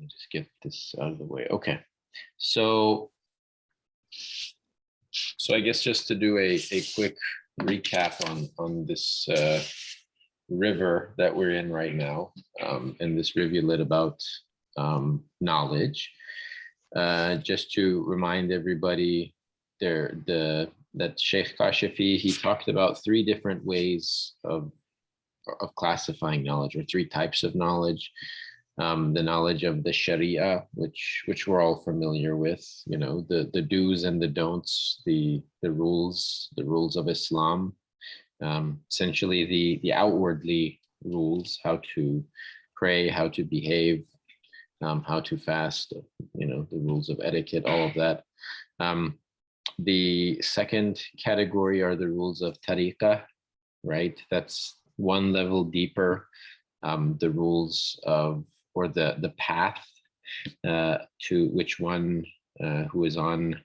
Let me just get this out of the way. Okay, so I guess just to do a quick recap on this river that we're in right now, and this rivulet about knowledge. Just to remind everybody, that Sheikh Kashafi, he talked about three different ways of classifying knowledge, or three types of knowledge. The knowledge of the Sharia, which we're all familiar with, you know, the do's and the don'ts, the rules of Islam, essentially the outwardly rules, how to pray, how to behave, how to fast, you know, the rules of etiquette, all of that. The second category are the rules of tariqah, right? That's one level deeper, the rules of, or the path to which one who is on,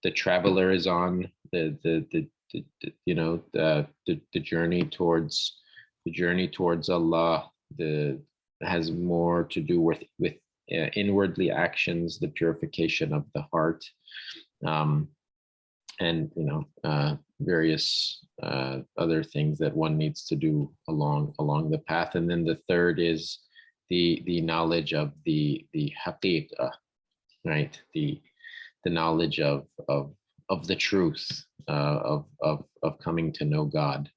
the traveler is on, the you know, the journey towards Allah, has more to do with inwardly actions, the purification of the heart, and you know, various other things that one needs to do along the path. And then the third is the knowledge of the haqiqah, right? The knowledge of the truth, of coming to know God.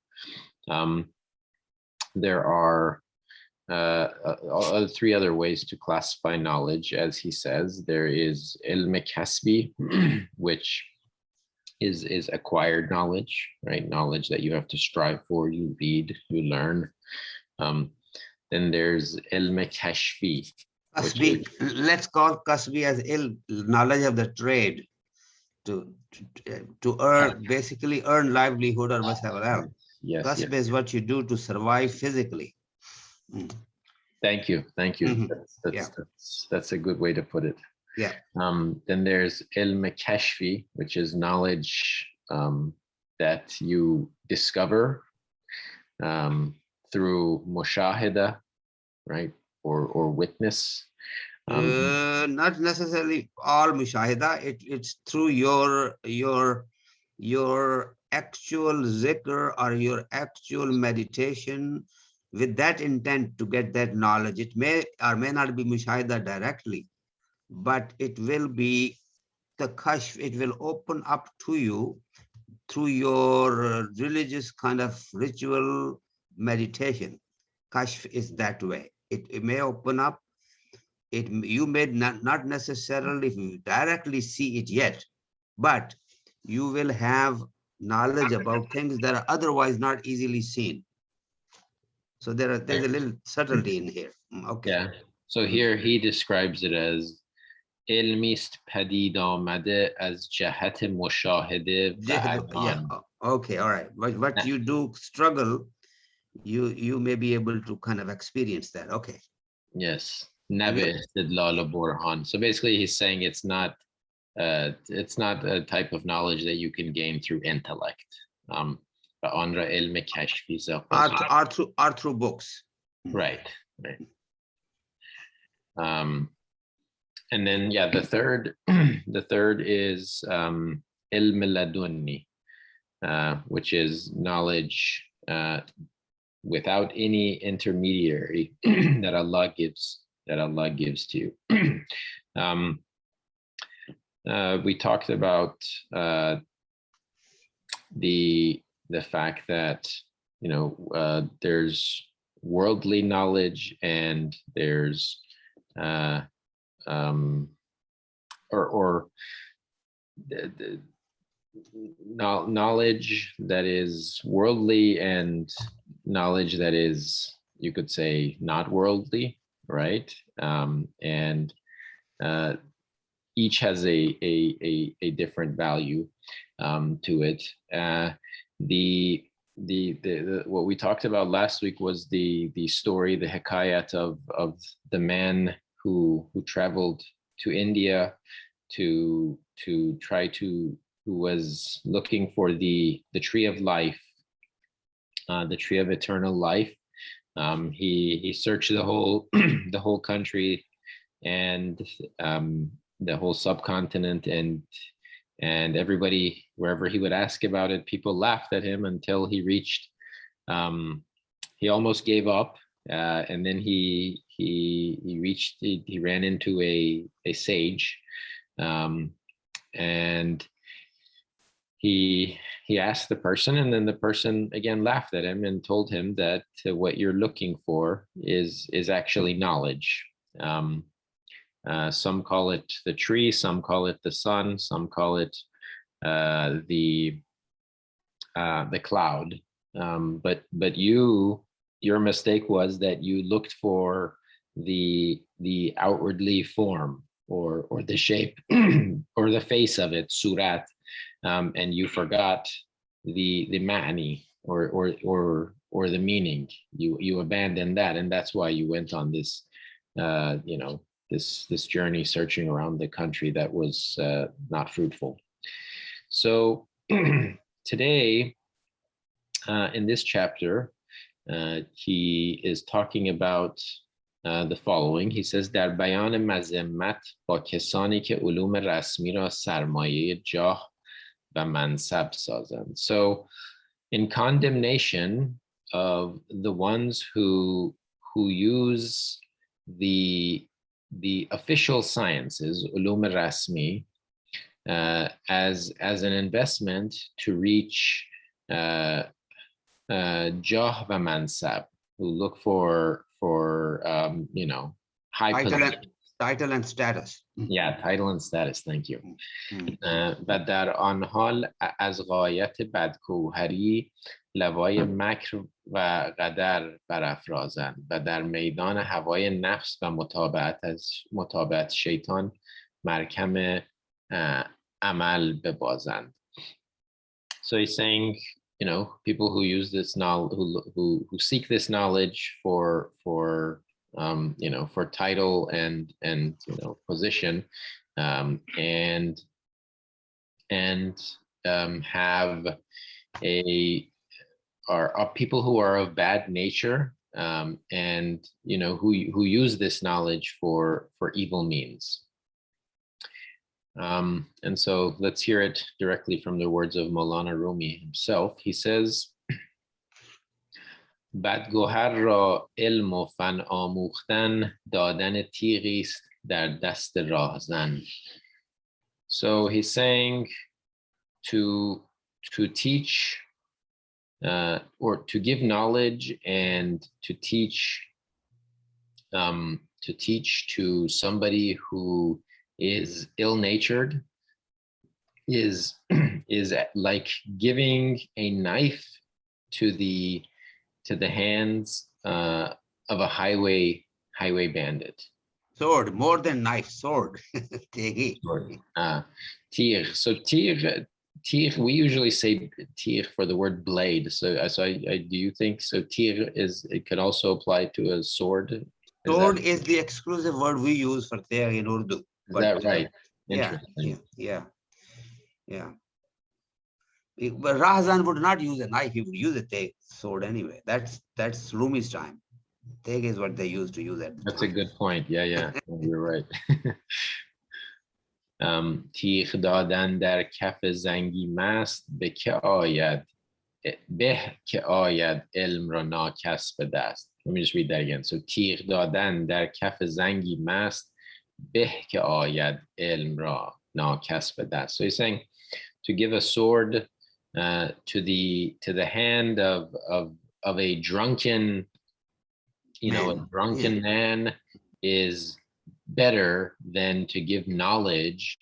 There are three other ways to classify knowledge, as he says. There is ilm kasbi, which is acquired knowledge, right? Knowledge that you have to strive for, you read, you learn. Then there's ilm kashfi. Kasbi, let's call kasbi as knowledge of the trade, to earn, basically earn livelihood or whatever else. Yes, Kasbi yes. is what you do to survive physically. Thank you. Mm-hmm. That's a good way to put it. Yeah. Then there's ilm kashfi, which is knowledge that you discover through mushahada, right, or witness. Not necessarily all mushahida. It's through your actual zikr or your actual meditation, with that intent to get that knowledge. It may or may not be mushahida directly, but it will be the kashf. It will open up to you through your religious kind of ritual meditation. Kashf is that way. It may open up. You may not necessarily directly see it yet, but you will have knowledge about things that are otherwise not easily seen. So there's a little subtlety in here. Okay. Yeah. So here he describes it as علمی است پدید آمده از جهت مشاهده و عیان. Okay, all right. What you do struggle, you may be able to kind of experience that. Okay. Yes. نه به استدلال و برهان. So basically he's saying it's not a type of knowledge that you can gain through intellect. و آن را علم کشفی are through books. Right. And then, yeah, the third is ilm ladunni, which is knowledge without any intermediary that Allah gives to you. We talked about the fact that, you know, there's worldly knowledge and there's the knowledge that is worldly and knowledge that is, you could say, not worldly, right? And each has a different value to it. What we talked about last week was the story, the hikayat of the man who traveled to India who was looking for the tree of life, the tree of eternal life. He searched the whole country, and the whole subcontinent, and everybody, wherever he would ask about it, people laughed at him until he reached, he almost gave up, and then he ran into a sage, and he asked the person, and then the person again laughed at him and told him that what you're looking for is actually knowledge. Some call it the tree, some call it the sun, some call it the cloud. But your mistake was that you looked for the outwardly form, or the shape or the face of it, surat, and you forgot the ma'ni, or the meaning. You abandoned that, and that's why you went on this this journey searching around the country that was not fruitful. So today, in this chapter, he is talking about the following. He says, در بیان مذمت با کسانی که علوم رسمی را سرمایه جاه و منصب سازند. So in condemnation of the ones who use the official sciences, علوم رسمی, as an investment to reach jah wa mansab, who look for high title and status. Yeah, title and status. Thank you. و در آن حال از غایت بدگوهری لوای مکر و قدر برافرازند و در میدان هوای نفس و متابعت شیطان مرکم عمل ببازند. So he's saying, people who use this knowledge, who seek this knowledge for title and position, and have are people who are of bad nature, and who use this knowledge for evil means. And so let's hear it directly from the words of Mawlana Rumi himself. He says, بدگوهر را علم و فن آموختن دادن تیغی است در دست راهزن. So he's saying to teach, or to give knowledge and to teach to somebody who is ill-natured is like giving a knife to the hands of a highway bandit. Sword, more than knife, sword. Tir. So tir, we usually say tir for the word blade. So do you think so? Tir it could also apply to a sword. Sword is the exclusive word we use for tir in Urdu. Is that right? Yeah. But Rahzan would not use a knife; he would use a teg, sword anyway. That's Rumi's time. Teg is what they used to use at the That's time. a good point. Yeah, you're right. تیغ دادن در کف زنگی مست به که آید علم را ناکس به دست. Let me just read that again. So تیغ دادن در کف زنگی مست به که آید علم را ناکس به دست. So he's saying to give a sword to the hand of a drunken man is better than to give knowledge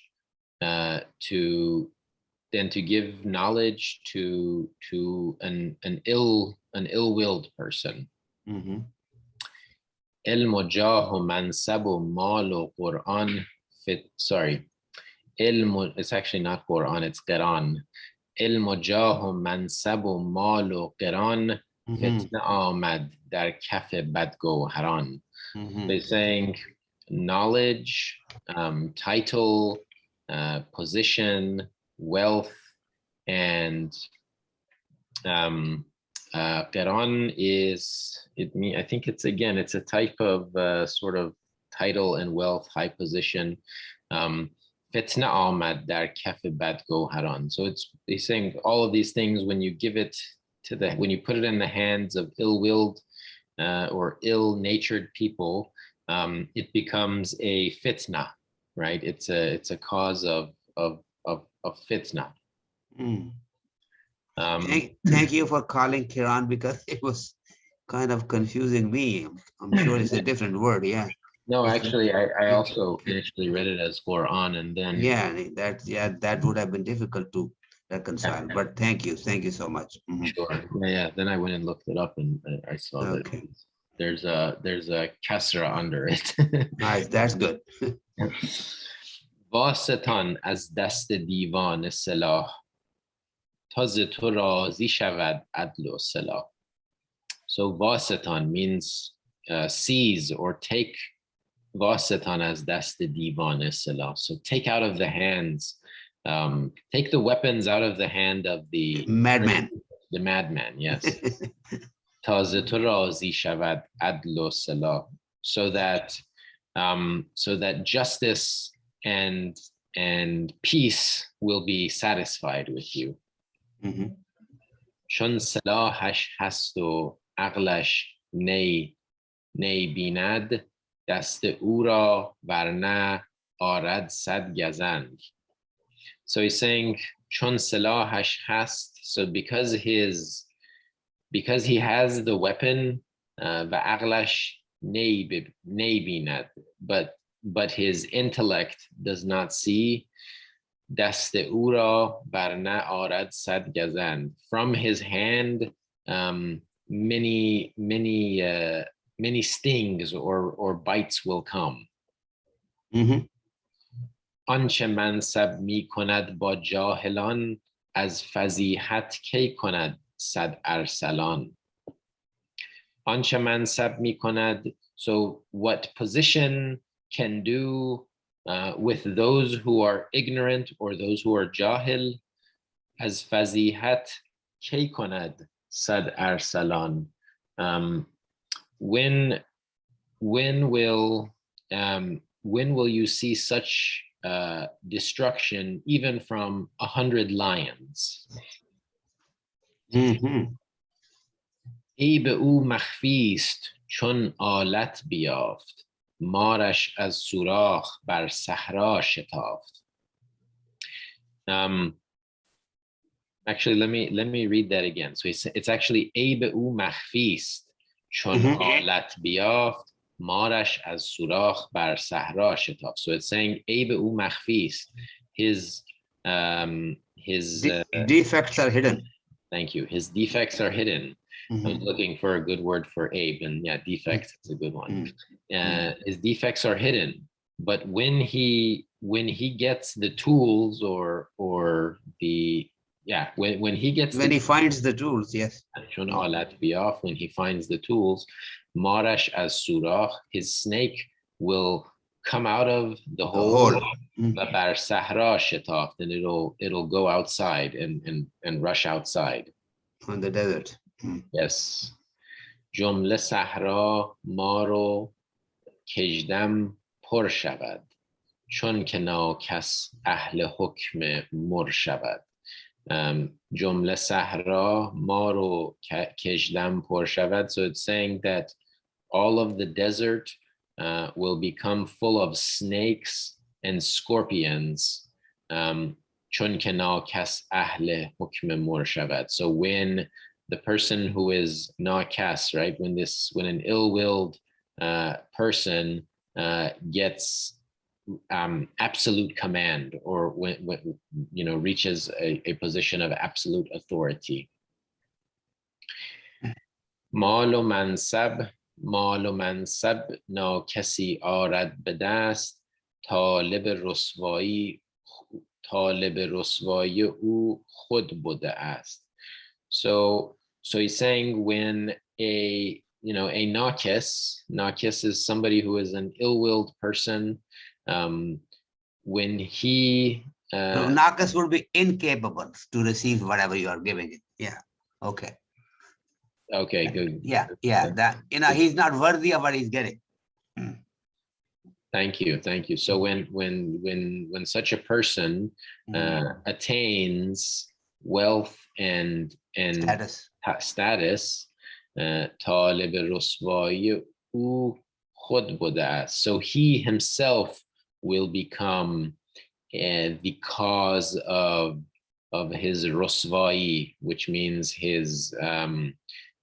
to an ill-willed person. علم و جاه و منصب و مال و قرآن علم it's actually not Quran, it's Quran. علم و جاه و منصب و مال و قرآن فتنه آمد در کف بدگوهران. They're saying knowledge, title, position, wealth, and Quran I think it's a type of sort of title and wealth, high position. Fitna amad dar kaf bad goharan. So he's saying all of these things, when you give it to when you put it in the hands of ill-willed or ill-natured people, it becomes a fitna, right? It's a cause of fitna. Thank you for calling Kiran, because it was kind of confusing me. I'm sure it's a different word. Yeah. No, actually, I also initially read it as Quran, and then that would have been difficult to reconcile. But thank you so much. sure, yeah. Then I went and looked it up, and I saw that there's a kasra under it. Nice, that's good. Vasetan از دست دیوان سلاح تا ز تو راضی شود عدل و صلاح. So Vasetan means seize or take. Vasetan از دست دیوان سلاح. So take out of the hands, take the weapons out of the hand of the madman. The madman, yes. تا ز تو راضی شود عدل و صلاح. So that justice and peace will be satisfied with you. چون سلاحش هست و عقلش نی بیند، دست او را ورنه آرد صد گزند. So he's saying چون سلاحش هست, so because he has the weapon, و عقلش نی بیند, but his intellect does not see, دست او را برنه آرد صد گزند. From his hand, many stings or bites will come. آنچه منصب می کند با جاهلان، از فضیحت کی کند صد ارسلان. آنچه منصب می کند, so what position can do with those who are ignorant or those who are jahil, as فضیحت کی کند صد ارسلان. When will you see such destruction even from 100 lions? عیب او مخفی است چون آلت بیافت، مارش از سوراخ بر صحرا شتافت. Actually, let me read that again. So it's actually عیب او مخفی است چون آلت بیافت، مارش از سوراخ بر صحرا شتافت. So it's saying عیب او مخفی است. His defects are hidden. Thank you. His defects are hidden. I was looking for a good word for Abe, and yeah, defects is a good one. His defects are hidden, but when he gets the tools or the when he finds the tools, yes. When he finds the tools, Marash as surah, his snake will come out of the hole, bar sahra shetaf, and it'll go outside and rush outside. On the desert. Yes. جمله صحرا ما رو کژدم پر شود، چون که ناکس اهل حکم مر شود. جمله صحرا ما رو کژدم پر شود. So it's saying that all of the desert will become full of snakes and scorpions. چون که ناکس اهل حکم مر شود. So when the person who is nakas, right, when an ill-willed person gets absolute command, or when reaches a position of absolute authority. مال و منصب ناکسی آرد به دست، طالب رسوایی او خود بوده است. So he's saying when a nakis is somebody who is an ill-willed person, when he nakis would be incapable to receive whatever you are giving it. Yeah. Okay, good. Yeah, that he's not worthy of what he's getting. Thank you, thank you. So when such a person attains wealth and status, طالب رسوایی او خود بوده است. So he himself will become the cause of his ruswai, which means his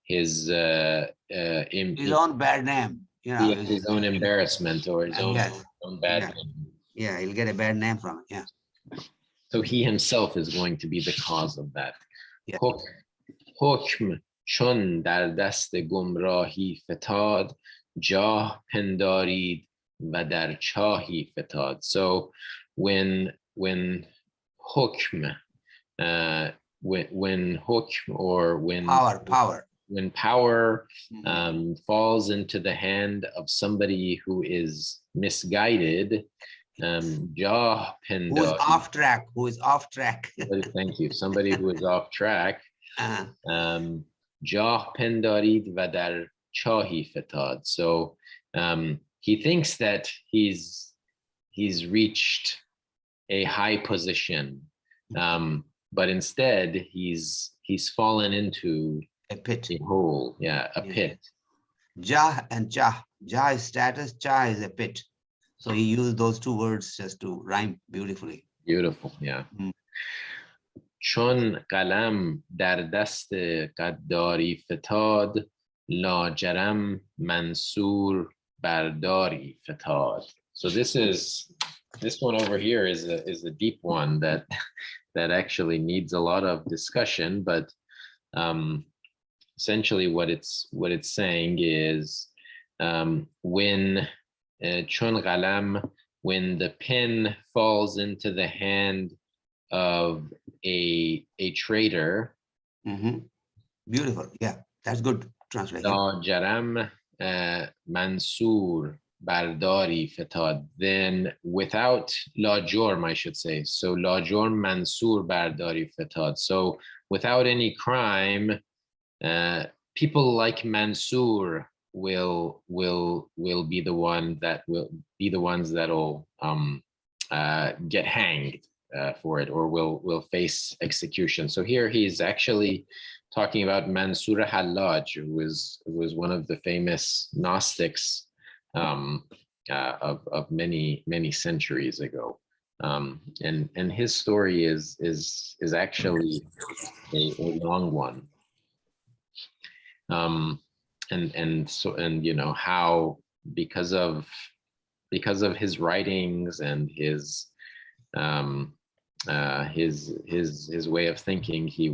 his own bad name, you know, his own embarrassment or his own bad name. Yeah, he'll get a bad name from it. Yeah. So he himself is going to be the cause of that. Yeah. حکم چون در دست گمراهی فتاد جاه پندارید و در چاهی فتاد. So when حکم when حکم or when power falls into the hand of somebody who is misguided, jah who is off track, thank you, somebody who is off track, jah pendarid va dar chahi fetad. So he thinks that he's reached a high position, but instead he's fallen into a pit, a hole, a pit. Jah and Chah. Jah is status, Chah is a pit. So he used those two words just to rhyme beautifully. Beautiful, yeah. چون قلم در دست قداری فتاد لاجرم منصور برداری فتاد. So this one over here is a deep one that actually needs a lot of discussion, but essentially what it's saying is when chun qalam, when the pen falls into the hand of a traitor. Beautiful, yeah, that's good translation. Jaram Mansur Bardari Fatad, then without La Jorm, I should say. So La Jorm Mansur Bardari Fatad. So without any crime, people like Mansur will be the one that will be the ones that'll get hanged for it, or will face execution. So here he's actually talking about Mansur Hallaj, who was one of the famous Gnostics of many centuries ago, and his story is actually a long one, and you know how because of his writings and his way of thinking, he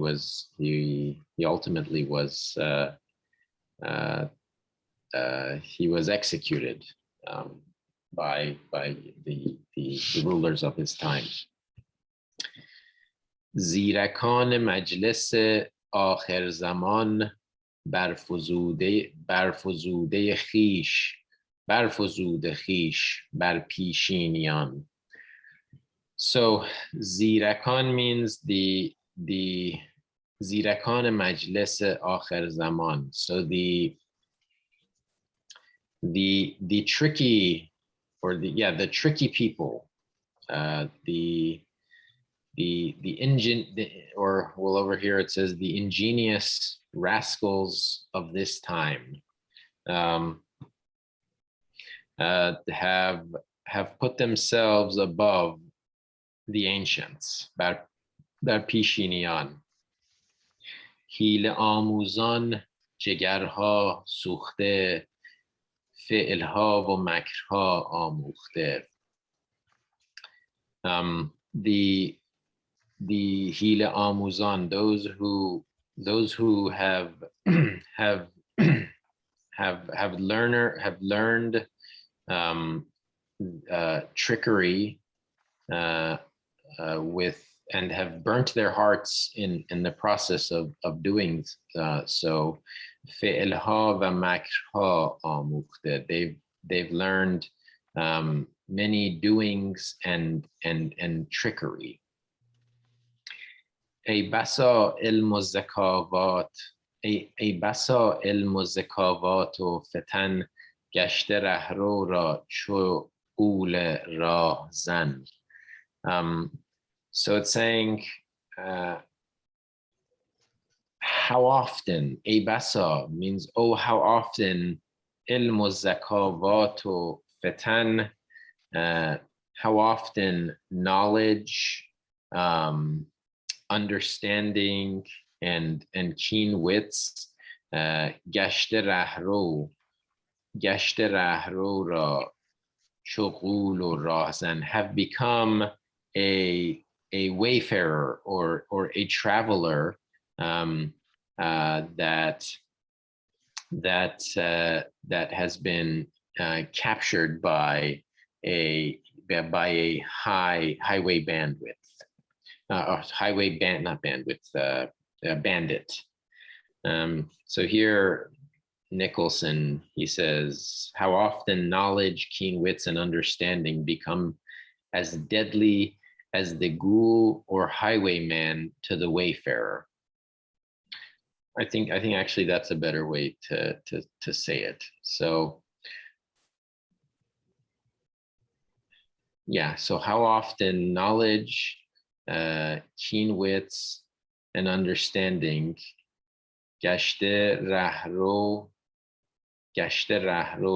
ultimately was he was executed by the rulers of his time. زیرکان مجلس آخر زمان برفزوده خیش بر پیشینیان. So زیرکان means the زیرکان مجلس آخر زمان. So the tricky, or the tricky people, or well, over here it says the ingenious rascals of this time have put themselves above the ancients. Bar pishiniyan. Hile amuzan jigarha sukhte fi'lha wa makrha amukhte. The hile amuzan, those who have learned trickery with, and have burnt their hearts in the process of doing so. Fi'lha wa makrha amukhte. They've learned many doings and trickery. ای بسا علم و ذکاوات ای بسا علم و ذکاوات و فتن گشته رهرو را چو شغول راه زن. So it's saying, how often, ای بسا means, oh, how often, علم و زکاوات و فتن, how often knowledge, understanding, and keen wits, گشت رهرو را شغول و راهزن, have become a wayfarer or a traveler, that has been captured by a highway bandwidth, or highway band, not bandwidth, bandit. So here, Nicholson, he says, how often knowledge, keen wits, and understanding become as deadly as the ghoul or highwayman to the wayfarer. I think actually that's a better way to say it. So yeah, so how often knowledge, keen wits, and understanding گشته رهرو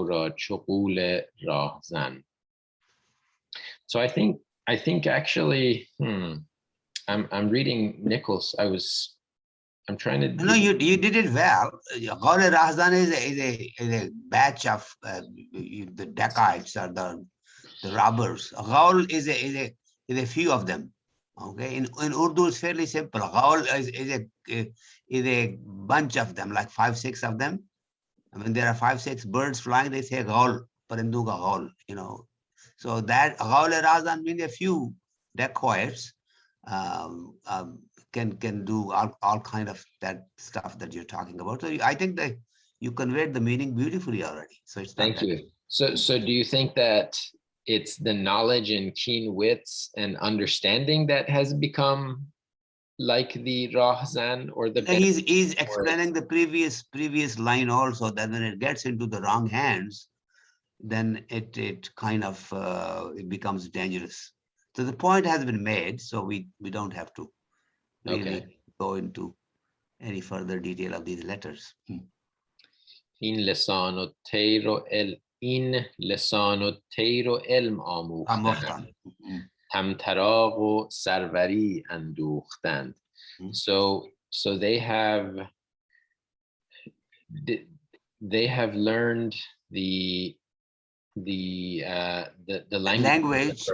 را چغول راهزن. So I think actually, I'm reading Nichols. I'm trying to. No, you did it well. Gaul Rahzan is a batch of the dacoits or the robbers. Gaul is a few of them. Okay, in Urdu it's fairly simple. Gaul is a bunch of them, like 5-6 of them. I mean, there are 5-6 birds flying. They say gaul, parindu ka gaul, you know. So that gaul Rahzan means a few dacoits. Can do all kind of that stuff that you're talking about. So I think that you conveyed the meaning beautifully already. So it's not. Thank you. So do you think that it's the knowledge and keen wits and understanding that has become like the Rahzan or the? He's explaining the previous line also, that when it gets into the wrong hands, then it kind of it becomes dangerous. So the point has been made. So we don't have to really go into any further detail of these letters. این لسان و طیر و علم آموختند، طمطراق و سروری اندوختند. So they have learned the language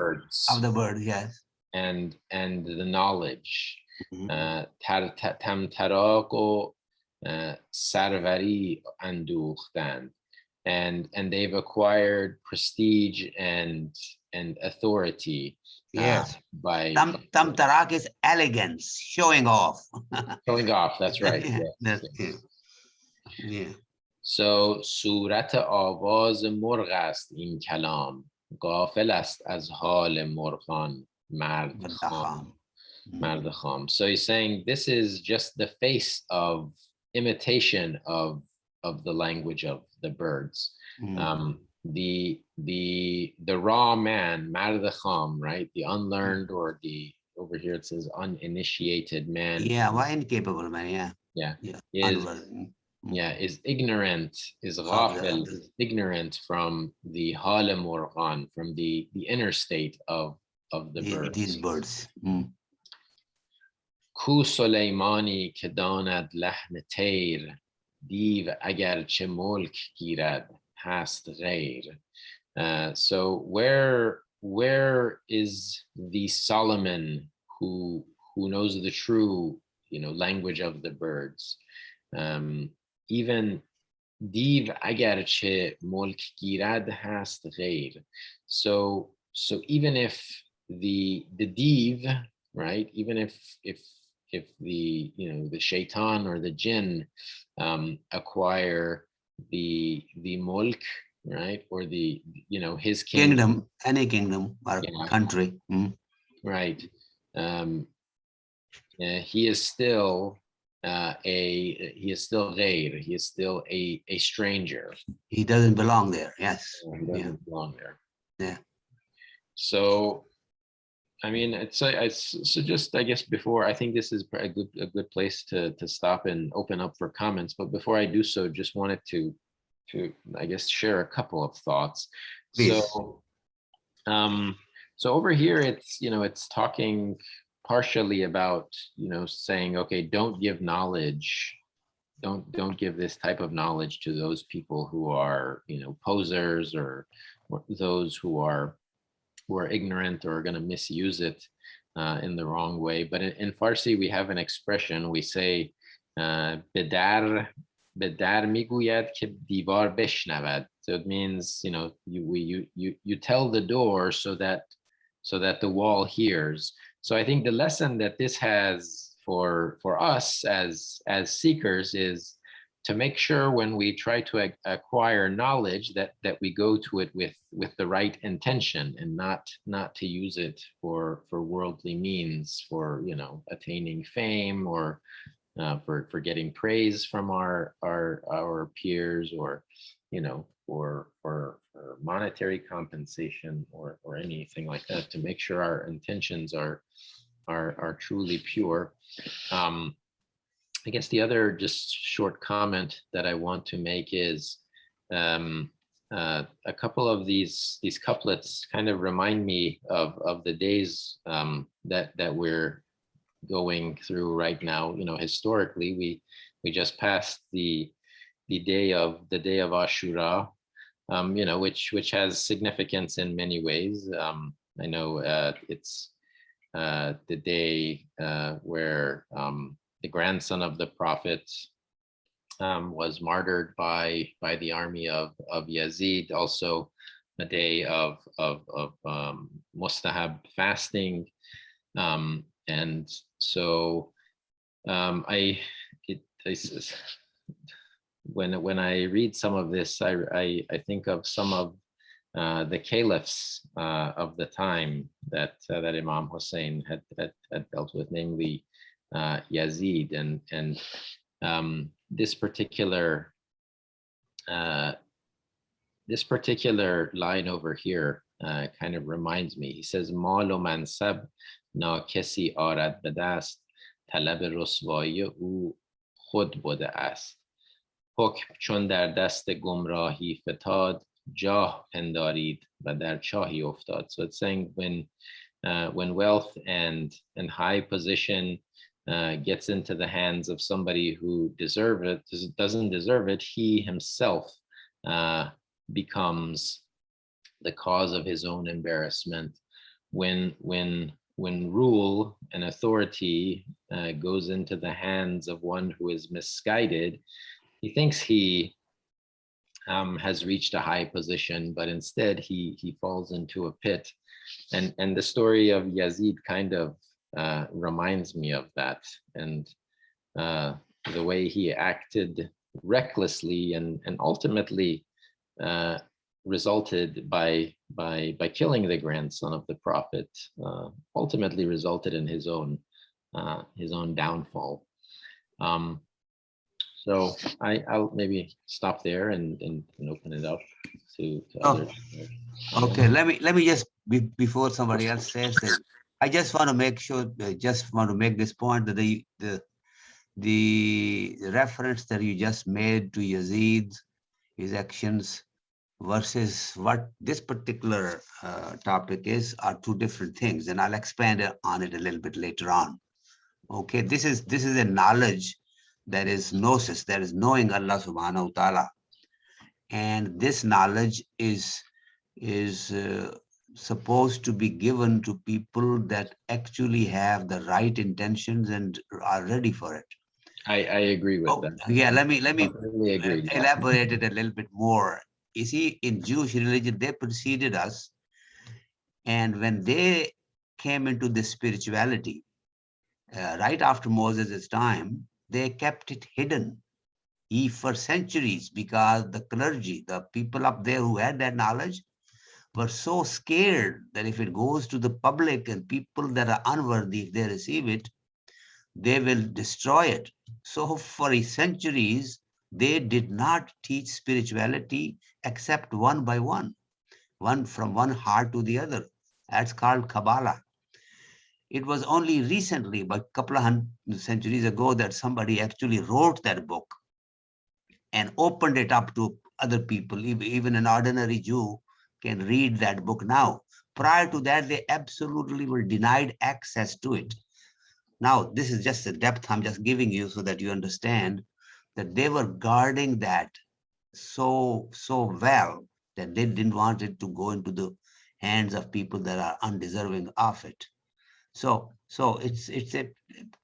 of the birds, yes, and the knowledge. طمطراق و سروری اندوختند, and they've acquired prestige and authority. Yes, by Tamtarak is elegance, showing off. Showing off, that's right. Yeah. So صورت آواز مرغ است این کلام، غافل است از حال مرغان مرد خام. So he's saying this is just the face of imitation of the language of the birds. The raw man, mard kham, right? The unlearned, or the, over here it says uninitiated man. Yeah, why incapable man? Yeah. Is ignorant, is ghafil, is ignorant from the hal murghan, from the inner state of the birds. These birds. کو سلیمانی که داند لحن طیر، دیو اگر چه ملک گیرد هست غیر. So where is the Solomon who knows the true, language of the birds? Even دیو اگر چه ملک گیرد هست غیر. So even if the div, right, even if the the shaitan or the jinn acquire the mulk, right, or the his kingdom, any kingdom or country, right, he is still ghair, he is still a stranger. He doesn't belong there. Yes, he doesn't belong there. Yeah. So, I mean, so just, I guess before, I think this is a good place to stop and open up for comments. But before I do so, just wanted to, I guess, share a couple of thoughts. Please. So, so over here, it's talking partially about, saying, okay, don't give knowledge, don't give this type of knowledge to those people who are, posers, or those who are ignorant or are going to misuse it in the wrong way. But in Farsi, we have an expression. We say, "Bedar bedar miguyad ke divar beshnavad." So it means, you tell the door so that the wall hears. So I think the lesson that this has for us as seekers is to make sure when we try to acquire knowledge that we go to it with the right intention, and not to use it for worldly means, for attaining fame, or for getting praise from our peers, or for monetary compensation, or anything like that, to make sure our intentions are truly pure. I guess the other just short comment that I want to make is, a couple of these couplets kind of remind me of the days that we're going through right now. Historically, we just passed the day of Ashura, which has significance in many ways. I know it's the day where the grandson of the Prophet was martyred by the army of Yazid. Also, a day of mustahab fasting, and so when I read some of this, I think of some of the caliphs of the time that Imam Hussein had dealt with, namely Yazid, and this particular line over here kind of reminds me. He says, "Mal o mansab na kesi arad be dast, talab ruswayi o khud bude ast. Hukm chun dar dast gumrahi fetad, jah pendarid va dar chahi uftad." So it's saying, when wealth and high position gets into the hands of somebody who doesn't deserve it, he himself becomes the cause of his own embarrassment. When rule and authority goes into the hands of one who is misguided, he thinks he has reached a high position, but instead he falls into a pit. And the story of Yazid kind of reminds me of that, and the way he acted recklessly and ultimately resulted by killing the grandson of the Prophet, ultimately resulted in his own downfall. So I'll maybe stop there and open it up to others. Okay, let me just before somebody else says that, I just want to make sure, this point, that the reference that you just made to Yazid, his actions, versus what this particular topic are two different things, and I'll expand on it a little bit later on. Okay, this is a knowledge that is gnosis, that is knowing Allah subhanahu wa ta'ala, and this knowledge is supposed to be given to people that actually have the right intentions and are ready for it. I agree with that. Yeah, let me agree. elaborate it a little bit more. You see, in Jewish religion, they preceded us, and when they came into this spirituality, right after Moses' time, they kept it hidden for centuries, because the clergy, the people up there who had that knowledge, were so scared that if it goes to the public and people that are unworthy, if they receive it, they will destroy it. So for centuries, they did not teach spirituality except one by one from one heart to the other. That's called Kabbalah. It was only recently, but a couple of centuries ago, that somebody actually wrote that book and opened it up to other people. Even an ordinary Jew can read that book now. Prior to that, they absolutely were denied access to it. Now, this is just the depth I'm just giving you so that you understand that they were guarding that so well that they didn't want it to go into the hands of people that are undeserving of it. So it's a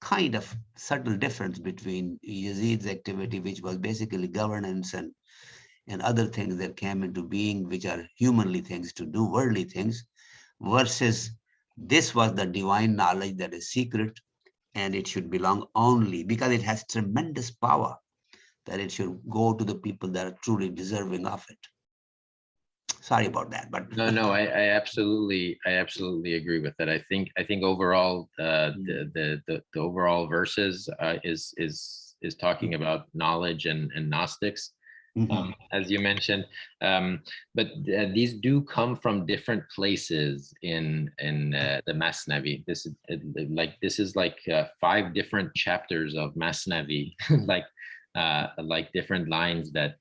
kind of subtle difference between Yazid's activity, which was basically governance and other things that came into being, which are humanly things to do, worldly things, versus this was the divine knowledge that is secret, and it should belong only because it has tremendous power, that it should go to the people that are truly deserving of it. Sorry about that, but No, I absolutely agree with that. I think overall, the overall verses is talking about knowledge and Gnostics, as you mentioned. But these do come from different places in the Mathnawi. This is like 5 different chapters of Mathnawi, like different lines that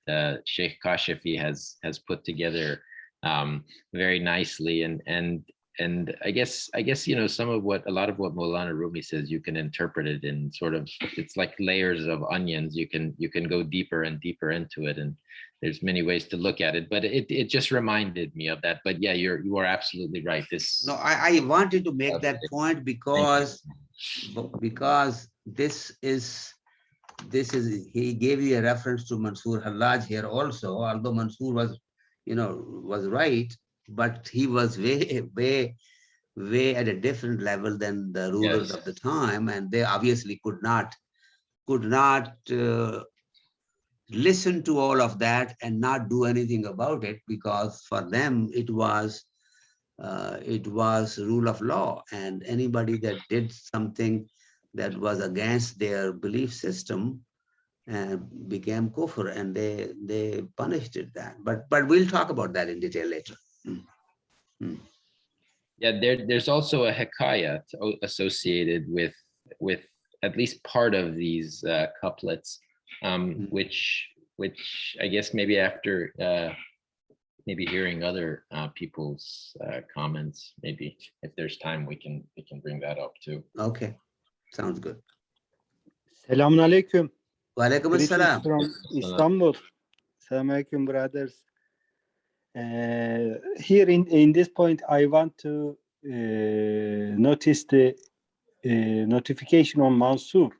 Sheikh Kashifi has put together very nicely, and I guess some of a lot of what Maulana Rumi says, you can interpret it in sort of, it's like layers of onions. You can go deeper and deeper into it, and there's many ways to look at it. But it just reminded me of that. But yeah, you are absolutely right. No, I wanted to make that point because he gave you a reference to Mansoor Hallaj here also, although Mansoor was right, but he was way at a different level than the rulers of the time, and they obviously could not listen to all of that and not do anything about it, because for them it was rule of law, and anybody that did something that was against their belief system became kufr, and they punished it that. But we'll talk about that in detail later. Yeah, there's also a hikayat associated with at least part of these couplets, which I guess maybe after maybe hearing other people's comments, maybe if there's time we can bring that up too. Okay, sounds good. Selamun Aleyküm. Walaikum Greetings assalam. from Istanbul. Selamun Aleyküm, brothers. Here in this point, I want to notice the notification on Mansur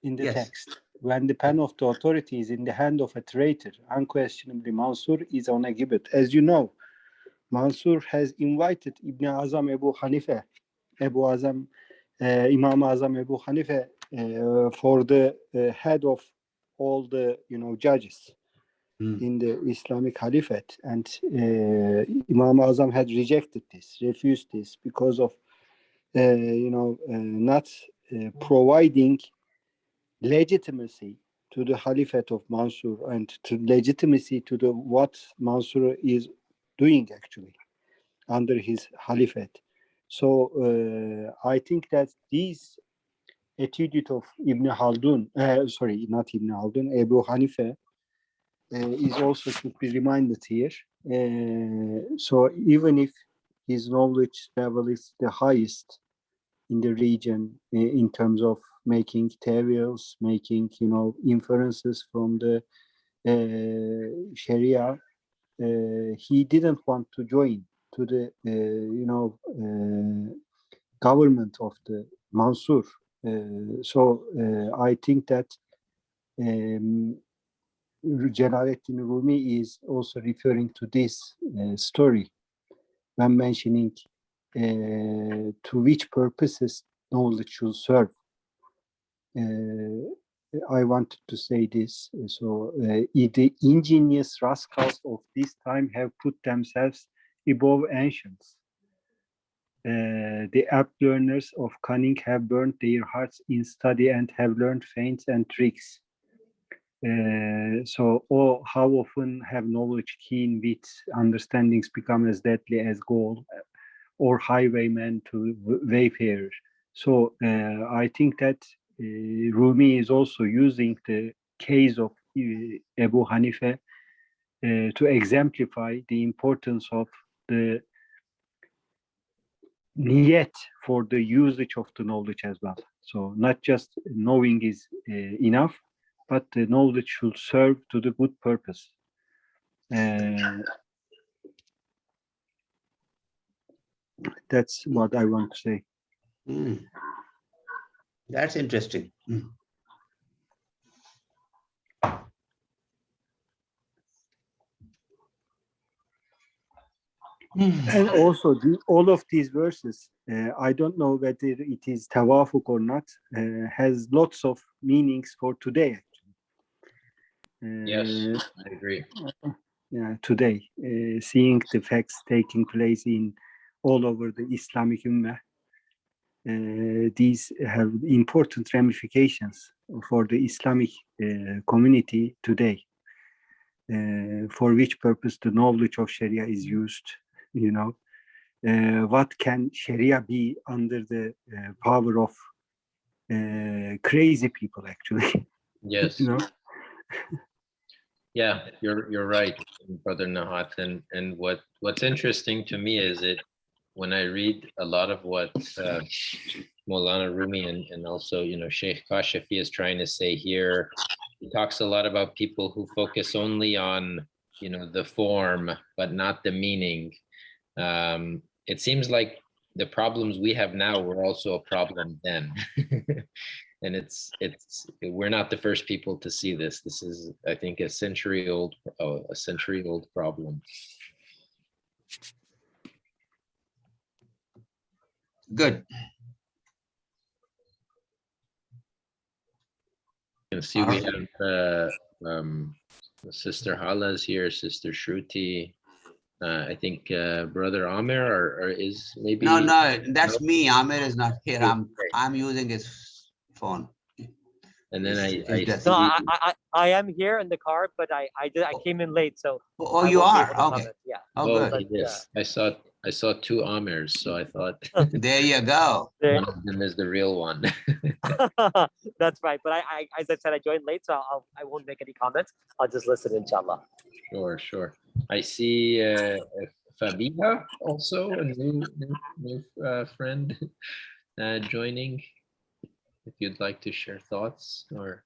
in the text. When the pen of the authority is in the hand of a traitor, unquestionably Mansur is on a gibbet. As you know, Mansur has invited Ibn Azam Ebu Hanife, Imam Azam Ebu Hanife, for the head of all the judges in the Islamic Caliphate, and Imam Azam had rejected this, refused this, because of not providing legitimacy to the Caliphate of Mansur and to legitimacy to the what Mansur is doing actually under his Caliphate. So I think that this attitude of Ibn Haldun, not Ibn Haldun, Abu Hanifa, is also should be reminded here. So even if his knowledge level is the highest in the region in terms of making tawils, making inferences from the Sharia, he didn't want to join to the government of the Mansur. So I think that Jalaluddin Rumi is also referring to this story when mentioning to which purposes knowledge should serve. I wanted to say this. So the ingenious rascals of this time have put themselves above ancients. The apt learners of cunning have burned their hearts in study and have learned feints and tricks. So how often have knowledge, keen wits, understandings become as deadly as gold? or highwaymen to wayfarers. So I think that Rumi is also using the case of Abu Hanifa to exemplify the importance of the niyat for the usage of the knowledge as well. So not just knowing is enough, but the knowledge should serve to the good purpose. That's what I want to say. That's interesting. And also, all of these verses, I don't know whether it is tawafuk or not, has lots of meanings for today. Yes, I agree. Yeah, today, seeing the facts taking place in all over the Islamic Ummah, these have important ramifications for the Islamic community today. For which purpose the knowledge of Sharia is used, you know. What can Sharia be under the power of crazy people, actually? Yes. You know? Yeah, you're right, Brother Nahat. And what's interesting to me is when I read a lot of what Maulana Rumi and also, Sheikh Kashafi is trying to say here, he talks a lot about people who focus only on, the form, but not the meaning. It seems like the problems we have now were also a problem then. And we're not the first people to see this. This is, I think, a century old problem. Good. You can see we have Sister Hala is here, Sister Shruti. I think Brother Amir or is maybe. No, that's me. Amir is not here. I'm using his phone. And then I Yes. No, I am here in the car, but I came in late, so. Oh, I you won't be are? able to Okay. comment. Yeah. Oh, good. Yes. I saw two Amirs, so I thought There you go. There- one of them is the real one. That's right. But I as I said, I joined late, so I won't make any comments. I'll just listen, inshallah. Sure. I see Fabiha also, a new friend joining. If you'd like to share thoughts or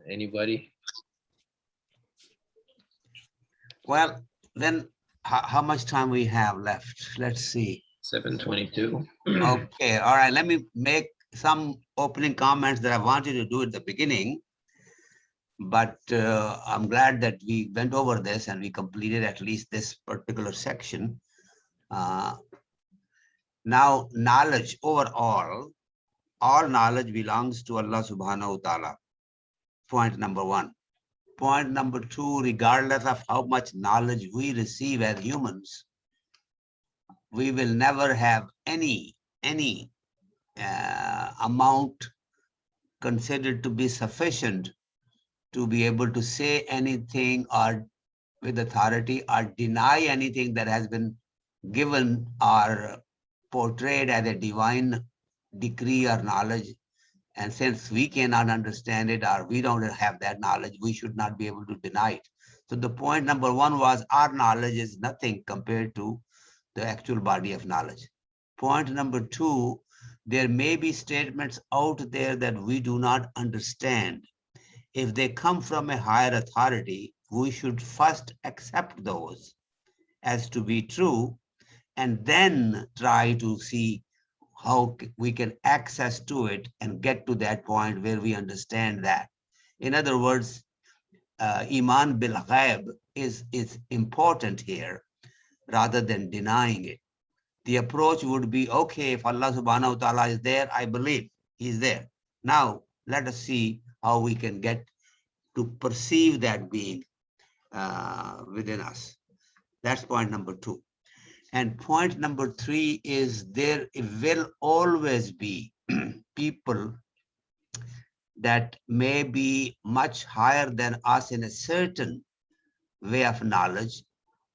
anybody. Well, then how much time we have left? Let's see. 7:22. Okay. All right. Let me make some opening comments that I wanted to do at the beginning. But I'm glad that we went over this and we completed at least this particular section. Now, knowledge overall, all knowledge belongs to Allah subhanahu wa ta'ala. Point number one. Point number two, regardless of how much knowledge we receive as humans, we will never have any amount considered to be sufficient to be able to say anything or with authority or deny anything that has been given or portrayed as a divine decree or knowledge. And since we cannot understand it or we don't have that knowledge, we should not be able to deny it. So the point number one was our knowledge is nothing compared to the actual body of knowledge. Point number two, there may be statements out there that we do not understand. If they come from a higher authority, we should first accept those as to be true and then try to see how we can access to it and get to that point where we understand that. In other words, Iman bil ghaib is important here rather than denying it. The approach would be, okay, if Allah subhanahu wa ta'ala is there, I believe he's there. Now, let us see how we can get to perceive that being within us. That's point number two. And point number three is there will always be people that may be much higher than us in a certain way of knowledge,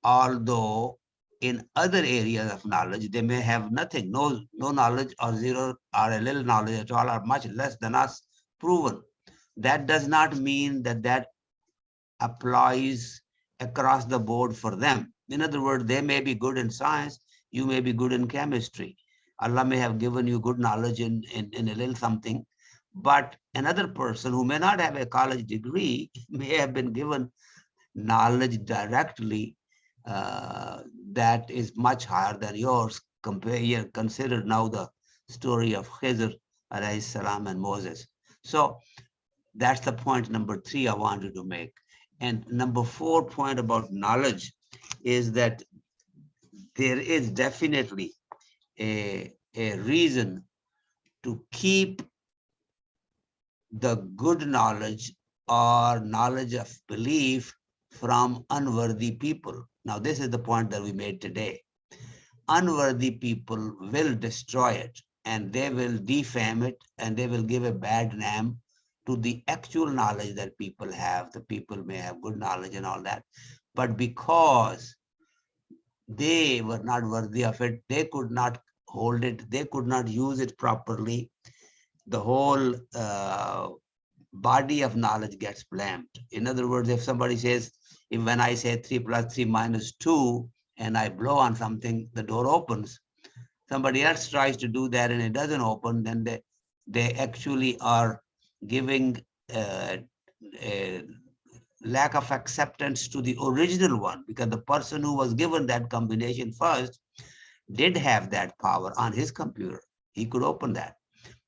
although in other areas of knowledge, they may have nothing, no knowledge or zero or a little knowledge at all, or much less than us proven. That does not mean that that applies across the board for them. In other words, they may be good in science, you may be good in chemistry. Allah may have given you good knowledge in a little something, but another person who may not have a college degree may have been given knowledge directly that is much higher than yours. Consider now the story of Khizr alayhi salam and Moses. So that's the point number 3 I wanted to make. And number 4 point about knowledge is that there is definitely a reason to keep the good knowledge or knowledge of belief from unworthy people. Now, this is the point that we made today. Unworthy people will destroy it, and they will defame it, and they will give a bad name to the actual knowledge that people have. The people may have good knowledge and all that, but because they were not worthy of it, they could not hold it, they could not use it properly, the whole body of knowledge gets blamed. In other words, if somebody says, when I say 3 + 3 - 2, and I blow on something, the door opens. Somebody else tries to do that and it doesn't open, then they actually are giving a lack of acceptance to the original one, because the person who was given that combination first did have that power on his computer. He could open that.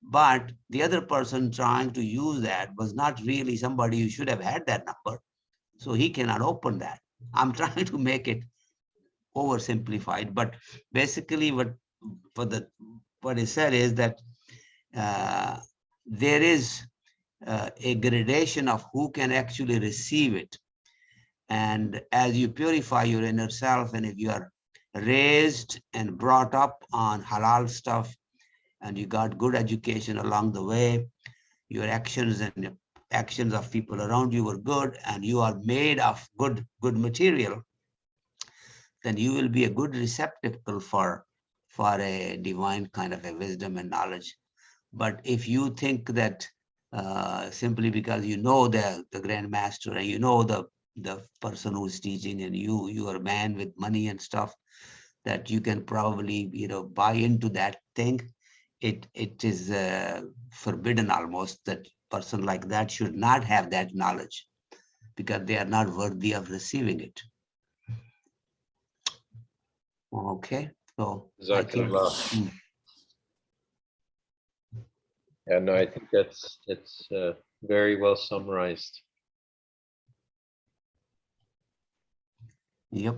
But the other person trying to use that was not really somebody who should have had that number. So he cannot open that. I'm trying to make it oversimplified, but basically what is said is that there is a gradation of who can actually receive it. And as you purify your inner self, and if you are raised and brought up on halal stuff, and you got good education along the way, your actions and actions of people around you were good, and you are made of good material, then you will be a good receptacle for a divine kind of a wisdom and knowledge. But if you think that simply because you know the Grand Master and you know the person who's teaching, and you are a man with money and stuff, that you can probably buy into that thing, it is forbidden almost. That person like that should not have that knowledge, because they are not worthy of receiving it. Okay, so I think, Yeah, no, I think that's very well summarized. yep.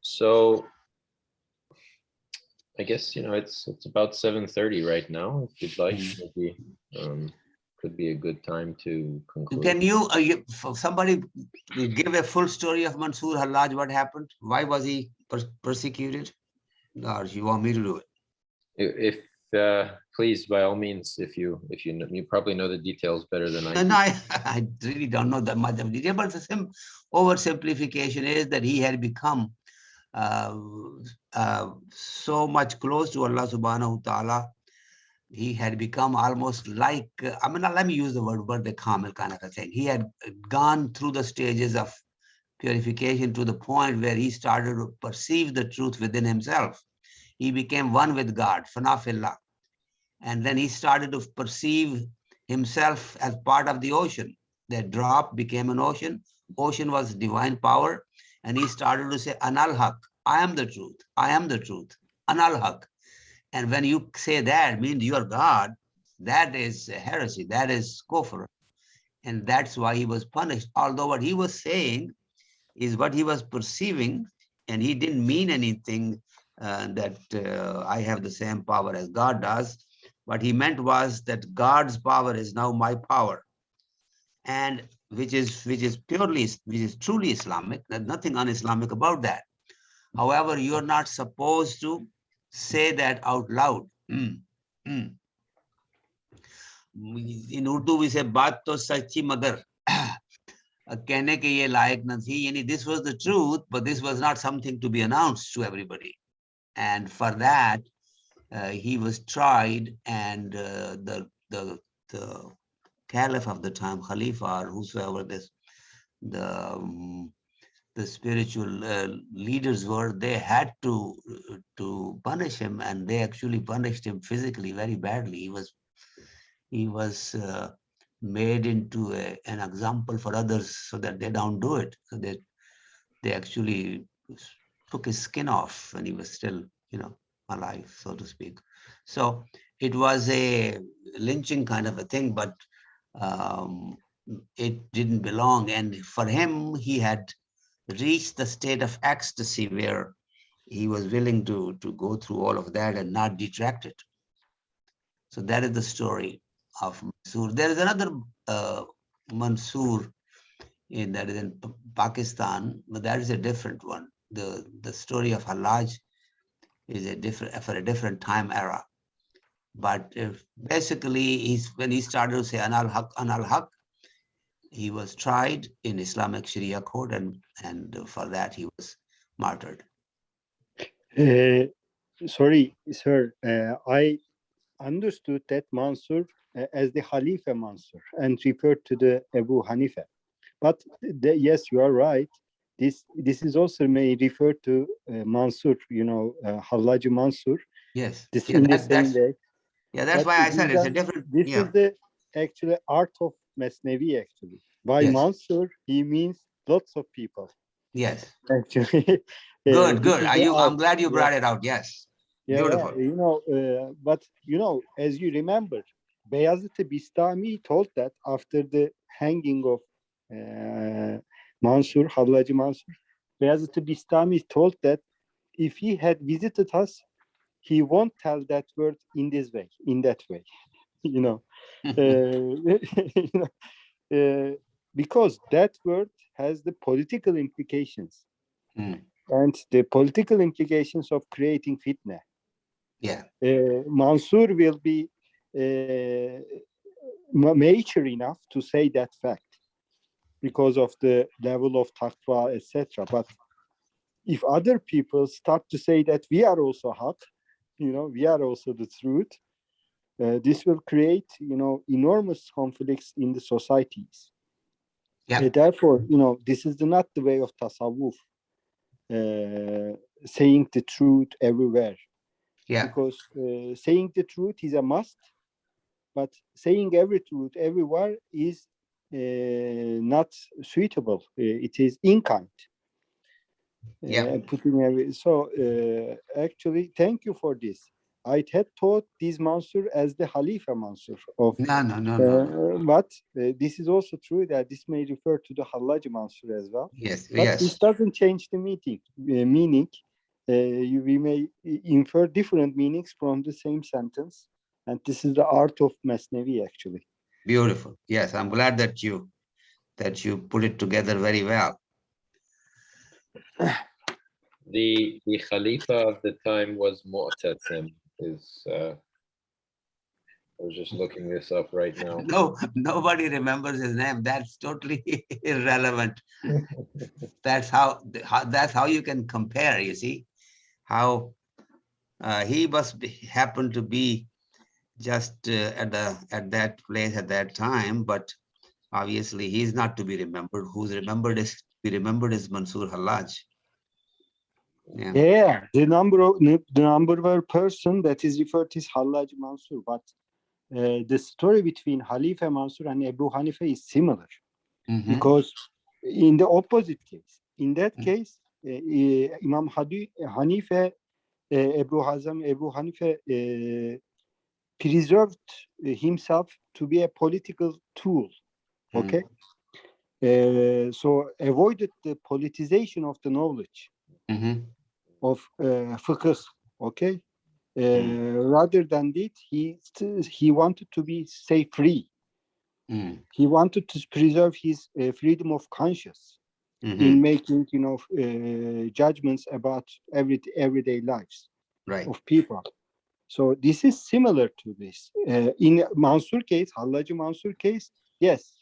So I guess it's about 7:30 right now. If you'd like, maybe could be a good time to conclude. Can you somebody give a full story of Mansur Hallaj? What happened? Why was he persecuted? Or you want me to do it? If please, by all means, if you probably know the details better than I do. No, I really don't know that much of detail, but the oversimplification is that he had become so much close to Allah subhanahu wa ta'ala. He had become almost like, let me use the word kamil kind of a thing. He had gone through the stages of purification to the point where he started to perceive the truth within himself. He became one with God, fana fillah. And then he started to perceive himself as part of the ocean. That drop became an ocean. Ocean was divine power. And he started to say, Anal Haq, I am the truth. I am the truth. Anal Haq. And when you say that, means you are God, that is heresy. That is kufr. And that's why he was punished. Although what he was saying is what he was perceiving, and he didn't mean anything that I have the same power as God does. What he meant was that God's power is now my power, and which is truly Islamic. There's nothing un-Islamic about that. However, you are not supposed to say that out loud. In Urdu, we say "Baat to sachi magar." कहने के ये लायक न थी, यानी this was the truth, but this was not something to be announced to everybody. And for that, he was tried, and the caliph of the time, Khalifa, or whosoever the spiritual leaders were, they had to punish him, and they actually punished him physically very badly. He was made into an example for others so that they don't do it. So they actually took his skin off when he was still, alive, so to speak. So it was a lynching kind of a thing, but it didn't belong. And for him, he had reached the state of ecstasy where he was willing to go through all of that and not detract it. So that is the story of Mansoor. There is another Mansoor that is in Pakistan, but that is a different one. The story of Hallaj is for a different time era. But basically, when he started to say Anal Haq, he was tried in Islamic Sharia court, and for that he was martyred. Sorry, sir. I understood that Mansur as the Khalifa Mansur and referred to the Abu Hanifa. But yes, you are right. This is also may refer to Mansur, Hallaj Mansur. Yes. This Yeah, in the same way. Yeah, that's But why I said it's a different. This is the actually art of Mathnawi actually. By Yes. Mansur, he means lots of people. Yes. Actually. Good. I'm art. glad you brought it out. Yes. Beautiful. But as you remember, Beyazıt Bistami told that after the hanging of Mansur, Hallaj Mansur, Beyazıt Bistami told that if he had visited us, he won't tell that word in this way, in that way, because that word has the political implications. And the political implications of creating fitna. Yeah. Mansour will be mature enough to say that fact because of the level of taqwa, etc. But if other people start to say that we are also haq, we are also the truth, this will create, enormous conflicts in the societies. Yeah. Therefore, this is not the way of tasawwuf. Saying the truth everywhere. Yeah. Because saying the truth is a must, but saying every truth everywhere is not suitable. It is in kind. Yeah. Actually, thank you for this. I had thought this Mansur as the Khalifa Mansur of. No. But this is also true that this may refer to the Hallaj Mansur as well. Yes. But this doesn't change the meaning. We may infer different meanings from the same sentence, and this is the art of Mathnawi actually. Beautiful. Yes, I'm glad that you put it together very well. The Khalifa of the time was Mu'tasim. I was just looking this up right now. No, nobody remembers his name. That's totally irrelevant. That's how you can compare. You see how he must happen to be just at that place at that time, but obviously he's not to be remembered. Who's remembered is Mansoor Hallaj. Yeah, the number of person that is referred to is Hallaj Mansur, but the story between Khalifa Mansur and Abu Hanifa is similar, because in the opposite case, in that case, Imam Hanifa, Abu Hanifa preserved himself to be a political tool. Okay, so avoided the politicization of the knowledge of fiqh. Okay. Rather than that, he wanted to be free. He wanted to preserve his freedom of conscience in making, judgments about everyday lives of people. So this is similar to this. In Mansur case, Hallaj Mansur case, yes,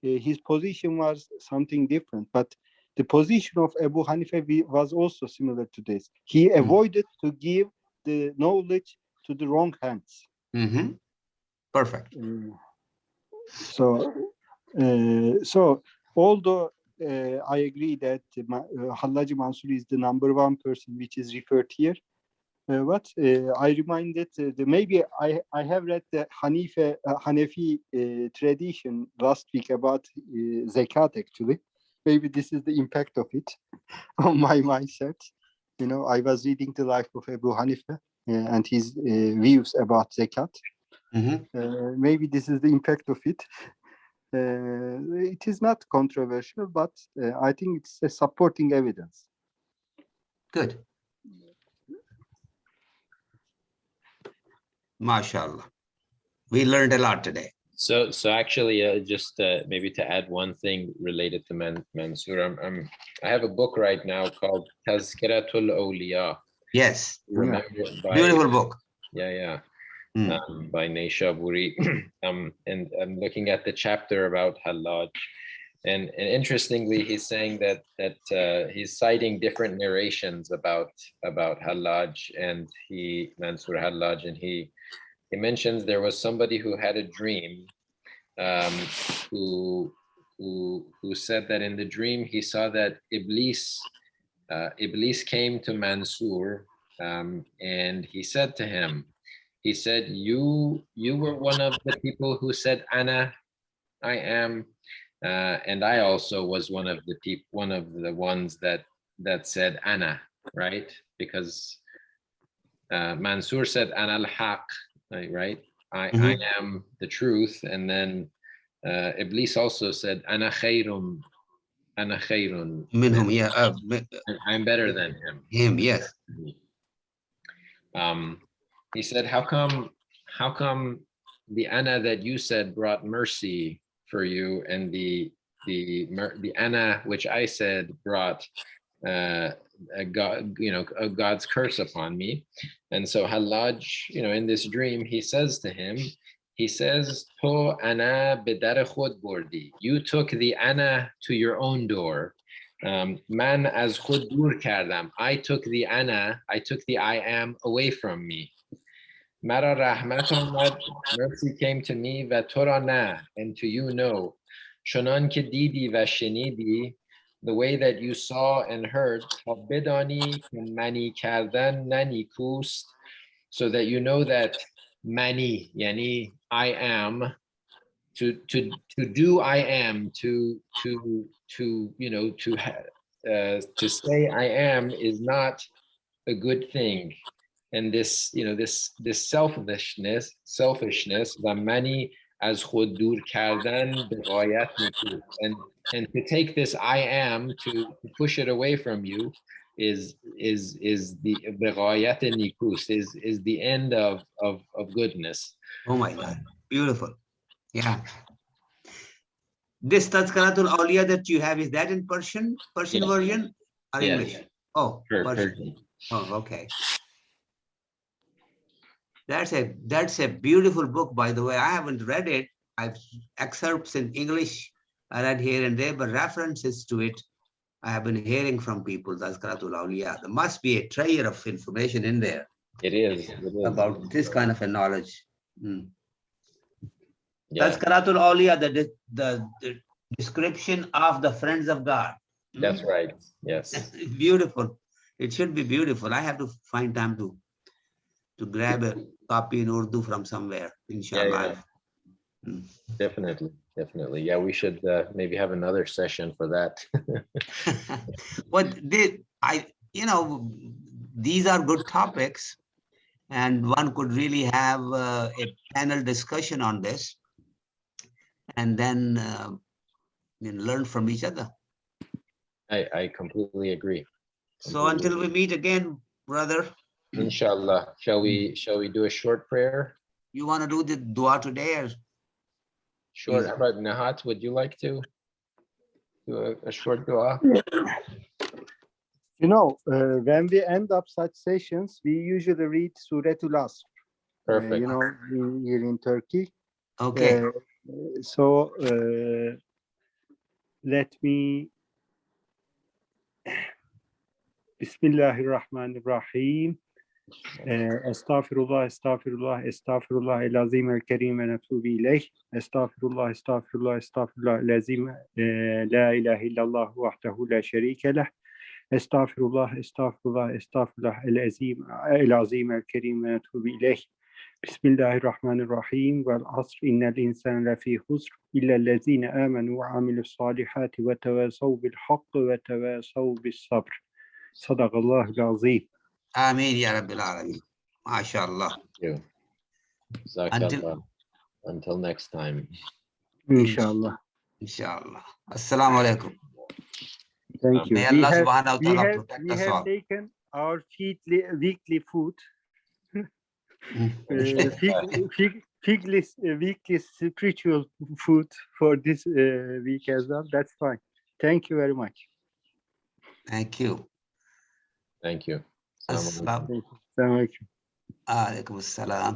his position was something different. But the position of Abu Hanifa was also similar to this. He avoided to give the knowledge to the wrong hands. Perfect. So although I agree that Hallaji Mansur is the number one person which is referred here, but I reminded maybe I have read the Hanefi tradition last week about zakat actually. Maybe this is the impact of it on my mindset. You know, I was reading the life of Abu Hanifa and his views about zakat. Maybe this is the impact of it. It is not controversial, but I think it's a supporting evidence. Good. MashaAllah. We learned a lot today. So actually, just maybe to add one thing related to Mansur, I have a book right now called Tazkiratul Awliya. Yes. Remember Beautiful book. Yeah. By Nayshaburi. And I'm looking at the chapter about Hallaj. And interestingly, he's saying that he's citing different narrations about Hallaj and Mansur Hallaj, and he mentions there was somebody who had a dream, who said that in the dream he saw that Iblis came to Mansur, and he said to him, he said, you were one of the people who said Ana, I am, and I also was one of the ones that said Ana, right? Because Mansur said Ana al-Haq, right? I am the truth, and then Iblis also said Ana khayrun Minhum, yeah. I'm better than him. Him, yes. He said, how come the Ana that you said brought mercy for you, and the Ana which I said brought God's curse upon me? And so Hallaj, in this dream, he says to him, To Ana bedar khud bordi. You took the Ana to your own door. Man az khud dur kardam. I took the I am away from me. Mara rahmat omad, mercy came to me, va tora na, and to you no. Shonan ke didi va shenidi, the way that you saw and heard, bedani mani kardan nani kust, so that you know that mani, yani I am, to do I am, to say I am is not a good thing. And this selfishness, the mani as khud dur kardan beghayat nikus, and to take this I am to push it away from you is the beghayat nikus, is the end of goodness. Oh my God, beautiful. Yeah. This Tazkaratul Awliya that you have, is that in Persian Yes. version or Yes. English? Oh, Persian. Persian. Oh, okay. That's a beautiful book, by the way. I haven't read it. I've excerpts in English I read here and there, but references to it I have been hearing from people. Tazkaratul Awliya. There must be a treasure of information in there. It is. About this kind of a knowledge. Yeah. Tazkaratul Awliya, the description of the friends of God. That's right. Yes. Beautiful. It should be beautiful. I have to find time to grab a copy in Urdu from somewhere, inshallah. Yeah. Definitely. Yeah, we should maybe have another session for that. But these are good topics, and one could really have a panel discussion on this, and then learn from each other. I completely agree. So until we meet again, brother. Inshallah. Shall we do a short prayer? You want to do the dua today? Or? Short. How about Nahat? Would you like to do a short dua? When we end up such sessions, we usually read Suratul Asr. Perfect. Here in Turkey. Okay. So let me. Bismillahirrahmanirrahim. Estağfirullah, estağfirullah, estağfirullah el-azim el-kerim ve netubu ileyh. Estağfirullah, estağfirullah, estağfirullah el-azim. La ilahe illallah vahdehu la şerike leh. Estağfirullah, estağfirullah, estağfirullah el-azim el-kerim ve netubu ileyh. Bismillahirrahmanirrahim. Vel asr innel insane lefî husr illellezîne âmenû ve amilussâlihâti ve tevâsav bil hakkı ve tevâsav bis sabr. Sadakallahul azim. Amin ya Rabbil Alamin. MashaAllah. Thank you. Jazakallah. Until next time. İnşallah. Inshallah. Assalamu alaikum. Thank you. May Allah subhanahu wa ta'ala protect We us have all. taken our weekly food, weekly spiritual food for this week as well. That's fine. Thank you very much. Thank you. Thank you. Assalamu Assalamu alaikum. alaikum. Assalam.